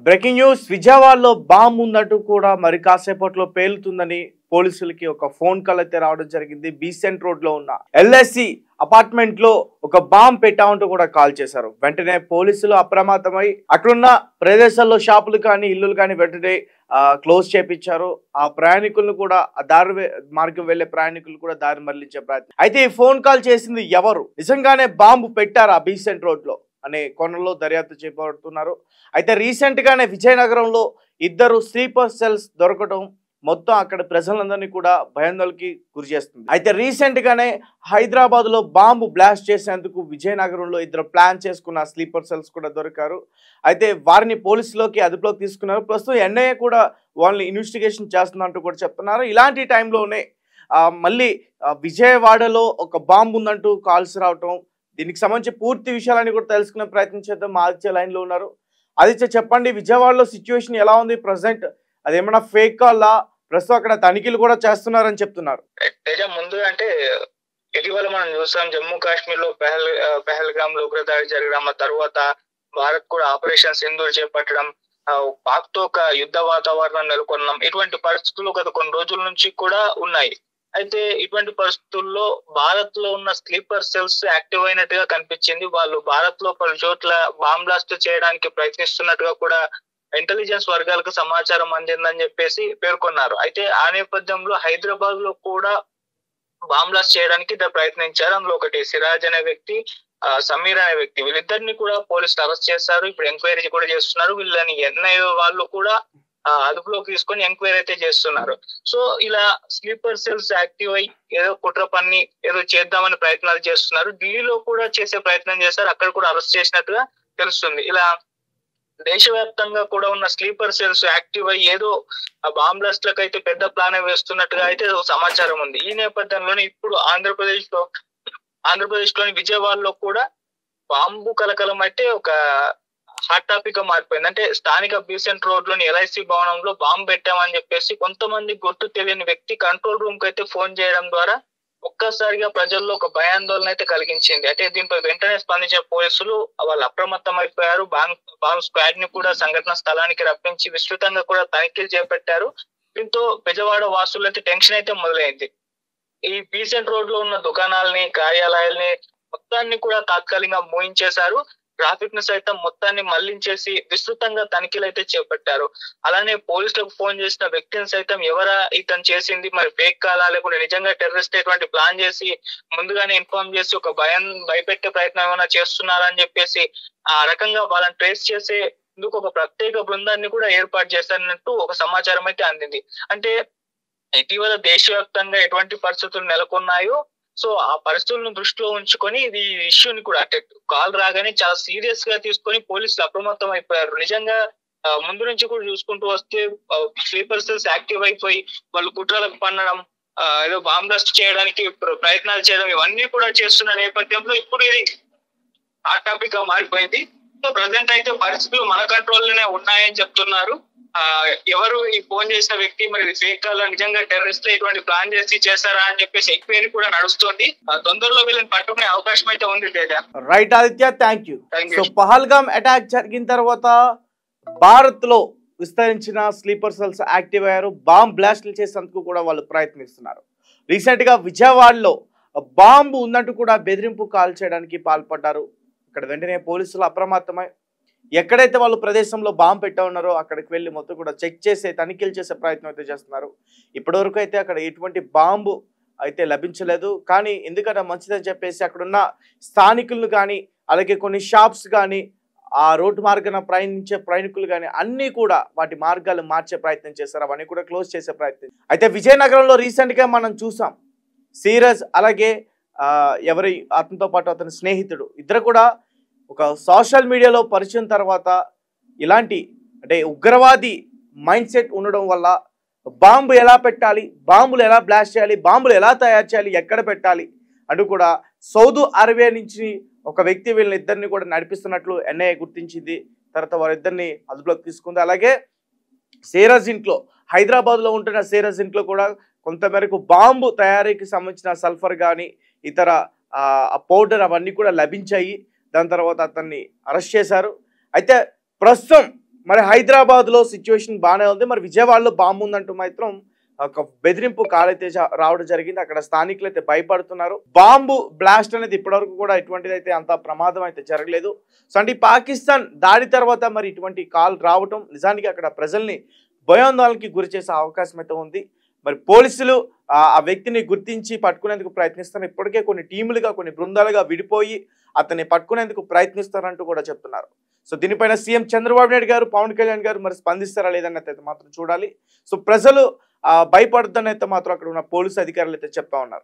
Breaking news విజయవాడలో bomb ఉన్నట్టు కూడా మరి కాసేపట్లో పేలుతుందని పోలీసులకి ఒక ఫోన్ కాల్ అయితే రావడం జరిగింది. బీసెంట్ రోడ్ లో ఉన్న ఎల్ఎస్సి అపార్ట్మెంట్ లో ఒక బాంబు పెట్టామంటూ కూడా కాల్ చేశారు. వెంటనే పోలీసులు అప్రమత్తమై అక్కడున్న ప్రదేశాల్లో షాపులు కానీ ఇల్లులు కానీ వెంటనే క్లోజ్ చేపించారు. ఆ ప్రయాణికులను కూడా దారి మార్గం వెళ్లే ప్రయాణికులు కూడా దారి మళ్లించే ప్రయత్నం. అయితే ఈ ఫోన్ కాల్ చేసింది ఎవరు, నిజంగానే బాంబు పెట్టారా బీసెంట్ రోడ్ లో అనే కోణంలో దర్యాప్తు చేపడుతున్నారు. అయితే రీసెంట్ గానే విజయనగరంలో 2 స్లీపర్ సెల్స్ దొరకడం మొత్తం అక్కడ ప్రజలందరినీ కూడా భయాందోళనకి గురి చేస్తుంది. అయితే రీసెంట్ గానే హైదరాబాద్ లో బాంబు బ్లాస్ట్ చేసేందుకు విజయనగరంలో 2 ప్లాన్ చేసుకున్న స్లీపర్ సెల్స్ కూడా దొరికారు. అయితే వారిని పోలీసులోకి అదుపులోకి తీసుకున్నారు. ప్రస్తుతం ఎన్ఐఏ కూడా వాళ్ళని ఇన్వెస్టిగేషన్ చేస్తున్నట్టు కూడా చెప్తున్నారు. ఇలాంటి టైంలోనే మళ్ళీ విజయవాడలో ఒక బాంబు ఉందంటూ కాల్స్ రావటం, దీనికి సంబంధించి పూర్తి విషయాలని కూడా తెలుసుకునే ప్రయత్నం చేద్దాం. ఆదిత్య లైన్ లో ఉన్నారు. ఆదిత్య, చెప్పండి, విజయవాడలో సిచ్యువేషన్ ఎలా ఉంది ప్రజెంట్? అదేమన్నా ఫేక్ కాల్లా? ప్రస్తుతం అక్కడ తనిఖీలు కూడా చేస్తున్నారని చెప్తున్నారు. ముందు అంటే ఇటీవల మనం చూసాం, జమ్మూ కాశ్మీర్ లో పెహల్గామ్ లో ఉగ్రదాడి జరగడం, తర్వాత భారత్ కూడా ఆపరేషన్ సింధూర్ చేపట్టడం, పాక్ తో ఒక యుద్ధ వాతావరణం నెలకొన్నాం. ఇటువంటి పరిస్థితులు గత కొన్ని రోజుల నుంచి కూడా ఉన్నాయి. అయితే ఇటువంటి పరిస్థితుల్లో భారత్ లో ఉన్న స్లీపర్ సెల్స్ యాక్టివ్ అయినట్టుగా కనిపించింది. వాళ్ళు భారత్ లో పలు చోట్ల బాంబ్ బ్లాస్ట్ చేయడానికి ప్రయత్నిస్తున్నట్టుగా కూడా ఇంటెలిజెన్స్ వర్గాలకు సమాచారం అందిందని చెప్పేసి పేర్కొన్నారు. అయితే ఆ నేపథ్యంలో హైదరాబాద్ లో కూడా బాంబ్ బ్లాస్ట్ చేయడానికి ప్రయత్నించారు. అందులో ఒకటి సిరాజ్ అనే వ్యక్తి, సమీర్ అనే వ్యక్తి, వీళ్ళిద్దరిని కూడా పోలీసులు అరెస్ట్ చేశారు. ఇప్పుడు ఎంక్వైరీ కూడా చేస్తున్నారు. వీళ్ళని ఎన్ఐఏ వాళ్ళు కూడా అదుపులోకి తీసుకొని ఎంక్వైరీ అయితే చేస్తున్నారు. సో ఇలా స్లీపర్ సెల్స్ యాక్టివ్ అయ్యి ఏదో కుట్ర పన్ని ఏదో చేద్దామని ప్రయత్నాలు చేస్తున్నారు. ఢిల్లీలో కూడా చేసే ప్రయత్నం చేశారు, అక్కడ కూడా అరెస్ట్ చేసినట్టుగా తెలుస్తుంది. ఇలా దేశవ్యాప్తంగా కూడా ఉన్న స్లీపర్ సెల్స్ యాక్టివ్ అయ్యి ఏదో బాంబ్ బ్లాస్ట్ లకు అయితే పెద్ద ప్లాన్ వేస్తున్నట్టుగా అయితే సమాచారం ఉంది. ఈ నేపథ్యంలోనే ఇప్పుడు ఆంధ్రప్రదేశ్ లోని విజయవాడలో కూడా బాంబు కలకలం అయితే ఒక హాట్ టాపిక్ గా మారిపోయింది. అంటే స్థానిక బీసెంట్ రోడ్ లోని ఎల్ఐసి భవనంలో బాంబు పెట్టామని చెప్పేసి కొంతమంది గుర్తు తెలియని వ్యక్తి కంట్రోల్ రూమ్ కి అయితే ఫోన్ చేయడం ద్వారా ఒక్కసారిగా ప్రజల్లో ఒక భయాందోళన అయితే కలిగించింది. అంటే దీనిపై వెంటనే స్పందించిన పోలీసులు వాళ్ళు అప్రమత్తం అయిపోయారు. బాంబ్ స్క్వాడ్ ని కూడా సంఘటన స్థలానికి రప్పించి విస్తృతంగా కూడా తనిఖీలు చేపట్టారు. దీంతో బెజవాడ వాసులు అయితే టెన్షన్ అయితే మొదలైంది. ఈ బీసెంట్ రోడ్ లో ఉన్న దుకాణాలని, కార్యాలయాల్ని మొత్తాన్ని కూడా తాత్కాలికంగా మూయించేశారు. ట్రాఫిక్ ను సైతం మొత్తాన్ని మళ్లించేసి విస్తృతంగా తనిఖీలు అయితే చేపట్టారు. అలానే పోలీసులకు ఫోన్ చేసిన వ్యక్తిని సైతం ఎవరా ఇతను చేసింది, మరి ఫేక్ కాలా లేకుంటే నిజంగా టెర్రరిస్ట్ ఎటువంటి ప్లాన్ చేసి ముందుగానే ఇన్ఫార్మ్ చేసి ఒక భయపెట్టే ప్రయత్నం ఏమైనా చేస్తున్నారా అని చెప్పేసి ఆ రకంగా వాళ్ళని ట్రేస్ చేసే ఇందుకు ఒక ప్రత్యేక బృందాన్ని కూడా ఏర్పాటు చేశారన్నట్టు ఒక సమాచారం అయితే అందింది. అంటే ఇటీవల దేశవ్యాప్తంగా ఎటువంటి పరిస్థితులు నెలకొన్నాయో, సో ఆ పరిస్థితులను దృష్టిలో ఉంచుకొని ఇది ఇష్యూని కూడా అంటే కాల్ రాగానే చాలా సీరియస్ గా తీసుకొని పోలీసులు అప్రమత్తం అయిపోయారు. నిజంగా ముందు నుంచి కూడా చూసుకుంటూ వస్తే స్లీపర్ సెల్స్ యాక్టివ్ అయిపోయి వాళ్ళు కుట్రలకు పన్నడం, ఏదో బాంబ్ బ్లాస్ట్ చేయడానికి ప్రయత్నాలు చేయడం, ఇవన్నీ కూడా చేస్తున్న నేపథ్యంలో ఇప్పుడు ఇది హాట్ టాపిక్ గా మారిపోయింది. సో ప్రజెంట్ అయితే పరిస్థితులు మన కంట్రోల్లోనే ఉన్నాయని చెప్తున్నారు. ఎవరు ఈ ఫోన్ చేసిన వ్యక్తి, మరి ఫేక్ కాల్ నిజంగా టెర్రరిస్ట్ ఇటువంటి ప్లాన్ చేశారా అని చెప్పేసి ఎంక్వైరీ కూడా నడుస్తుంది. తొందరలో వీళ్ళని పట్టుకునే అవకాశం అయితే ఉంది. Right Aditya, thank you. So Pahalgam attack జరిగిన తర్వాత భారత్ లో విస్తరించిన స్లీపర్ సెల్స్ యాక్టివ్ అయ్యారు. బాంబ్ బ్లాస్ట్లు చేసేందుకు కూడా వాళ్ళు ప్రయత్నిస్తున్నారు. రీసెంట్ గా విజయవాడలో బాంబు ఉందంటూ కూడా బెదిరింపు కాల్ చేయడానికి పాల్పడ్డారు. ఇక్కడ వెంటనే పోలీసులు అప్రమత్తమై ఎక్కడైతే వాళ్ళు ప్రదేశంలో బాంబు పెట్టా ఉన్నారో అక్కడికి వెళ్ళి మొత్తం కూడా చెక్ చేసే తనిఖీలు చేసే ప్రయత్నం అయితే చేస్తున్నారు. ఇప్పటివరకు అయితే అక్కడ ఎటువంటి బాంబు అయితే లభించలేదు. కానీ ఎందుకంటే మంచిదని చెప్పేసి అక్కడున్న స్థానికులను కానీ అలాగే కొన్ని షాప్స్ కానీ ఆ రోడ్డు మార్గాన ప్రయాణించే ప్రయాణికులు కానీ అన్నీ కూడా వాటి మార్గాలు మార్చే ప్రయత్నం చేస్తారు. అవన్నీ కూడా క్లోజ్ చేసే ప్రయత్నం. అయితే విజయనగరంలో రీసెంట్గా మనం చూసాం, సిరాజ్ అలాగే ఎవరి అతనితో పాటు అతని స్నేహితుడు ఇద్దరు కూడా ఒక సోషల్ మీడియాలో పరిచయం తర్వాత ఇలాంటి అంటే ఉగ్రవాది మైండ్ సెట్ ఉండడం వల్ల బాంబు ఎలా పెట్టాలి, బాంబులు ఎలా బ్లాస్ట్ చేయాలి, బాంబులు ఎలా తయారు చేయాలి, ఎక్కడ పెట్టాలి అంటూ కూడా సౌదీ అరేబియా నుంచి ఒక వ్యక్తి వీళ్ళిద్దరిని కూడా నడిపిస్తున్నట్లు ఎన్ఐఏ గుర్తించింది. తర్వాత వారిద్దరిని అదుపులోకి తీసుకుంది. అలాగే సిరాజ్ ఇంట్లో, హైదరాబాద్లో ఉంటున్న సిరాజ్ ఇంట్లో కూడా కొంతమేరకు బాంబు తయారీకి సంబంధించిన సల్ఫర్ కానీ ఇతర పౌడర్ అవన్నీ కూడా లభించాయి. దాని తర్వాత అతన్ని అరెస్ట్ చేశారు. అయితే ప్రస్తుతం మరి హైదరాబాద్ లో సిచ్యువేషన్ బాగానే ఉంది. మరి విజయవాడలో బాంబు ఉందంటూ మాత్రం ఒక బెదిరింపు కాల్ అయితే రావడం జరిగింది. అక్కడ స్థానికులు అయితే భయపడుతున్నారు. బాంబు బ్లాస్ట్ అనేది ఇప్పటివరకు కూడా ఎటువంటిది అయితే అంత ప్రమాదం అయితే జరగలేదు. సో అంటే పాకిస్తాన్ దాడి తర్వాత మరి ఇటువంటి కాల్ రావటం నిజానికి అక్కడ ప్రజల్ని భయాందోళనకి గురి చేసే అవకాశం అయితే ఉంది. మరి పోలీసులు ఆ వ్యక్తిని గుర్తించి పట్టుకునేందుకు ప్రయత్నిస్తున్నారు. ఇప్పటికే కొన్ని టీములుగా కొన్ని బృందాలుగా విడిపోయి అతన్ని పట్టుకునేందుకు ప్రయత్నిస్తారంటూ కూడా చెప్తున్నారు. సో దీనిపైన సీఎం చంద్రబాబు నాయుడు గారు, పవన్ కళ్యాణ్ గారు మరి స్పందిస్తారా లేదన్నది అయితే మాత్రం చూడాలి. సో ప్రజలు భయపడద్దనైతే మాత్రం అక్కడ ఉన్న పోలీసు అధికారులు అయితే చెప్తా ఉన్నారు.